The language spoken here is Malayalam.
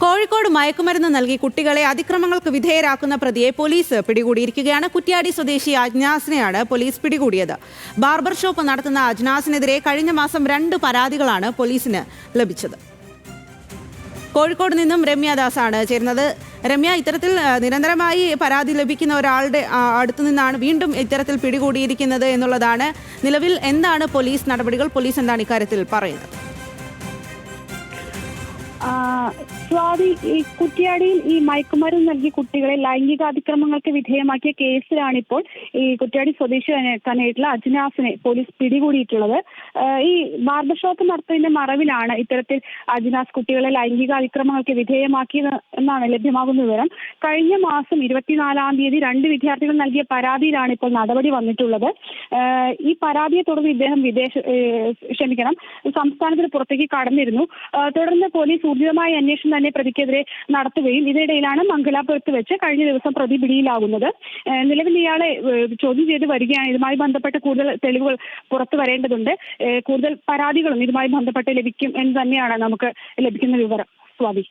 കോഴിക്കോട് മയക്കുമരുന്ന് നൽകി കുട്ടികളെ അതിക്രമങ്ങൾക്ക് വിധേയരാക്കുന്ന പ്രതിയെ പോലീസ് പിടികൂടിയിരിക്കുകയാണ്. കുറ്റ്യാടി സ്വദേശി അജ്നാസിനെയാണ് പോലീസ് പിടികൂടിയത്. ബാർബർ ഷോപ്പ് നടത്തുന്ന അജ്നാസിനെതിരെ കഴിഞ്ഞ മാസം 2 പരാതികളാണ് പോലീസിന് ലഭിച്ചത്. കോഴിക്കോട് നിന്നും രമ്യദാസാണ് ചേരുന്നത്. രമ്യ, ഇത്തരത്തിൽ നിരന്തരമായി പരാതി ലഭിക്കുന്ന ഒരാളുടെ അടുത്തു നിന്നാണ് വീണ്ടും ഇത്തരത്തിൽ പിടികൂടിയിരിക്കുന്നത് എന്നുള്ളതാണ്. നിലവിൽ എന്താണ് പോലീസ് നടപടികൾ? പോലീസ് എന്താണ് ഇക്കാര്യത്തിൽ പറയുന്നത്? സ്വാതി, ഈ കുറ്റ്യാടിയിൽ ഈ മയക്കുമരുന്ന് നൽകി കുട്ടികളെ ലൈംഗികാതിക്രമങ്ങൾക്ക് വിധേയമാക്കിയ കേസിലാണിപ്പോൾ ഈ കുറ്റ്യാടി സ്വദേശി തന്നെയായിട്ടുള്ള അജ്നാസിനെ പോലീസ് പിടികൂടിയിട്ടുള്ളത്. ഈ ബാർബർ ഷോപ്പ് നടത്തുന്നതിന്റെ മറവിലാണ് ഇത്തരത്തിൽ അജ്നാസ് കുട്ടികളെ ലൈംഗികാതിക്രമങ്ങൾക്ക് വിധേയമാക്കിയത് എന്നാണ് ലഭ്യമാകുന്ന വിവരം. കഴിഞ്ഞ മാസം 24-ാം തീയതി 2 വിദ്യാർത്ഥികൾ നൽകിയ പരാതിയിലാണ് ഇപ്പോൾ നടപടി വന്നിട്ടുള്ളത്. ഈ പരാതിയെ തുടർന്ന് ഇദ്ദേഹം സംസ്ഥാനത്തിന് പുറത്തേക്ക് കടന്നിരുന്നു. തുടർന്ന് പോലീസ് ഊർജിതമായ അന്വേഷണം തന്നെ പ്രതിക്കെതിരെ നടത്തുകയും ഇതിനിടയിലാണ് മംഗലാപുരത്ത് വെച്ച് കഴിഞ്ഞ ദിവസം പ്രതി പിടിയിലാകുന്നത്. നിലവിൽ ഇയാളെ ചോദ്യം ചെയ്ത് വരികയാണ്. ഇതുമായി ബന്ധപ്പെട്ട് കൂടുതൽ തെളിവുകൾ പുറത്തു വരേണ്ടതുണ്ട്. കൂടുതൽ പരാതികളും ഇതുമായി ബന്ധപ്പെട്ട് ലഭിക്കും എന്ന് തന്നെയാണ് നമുക്ക് ലഭിക്കുന്ന വിവരം. സ്വാതി.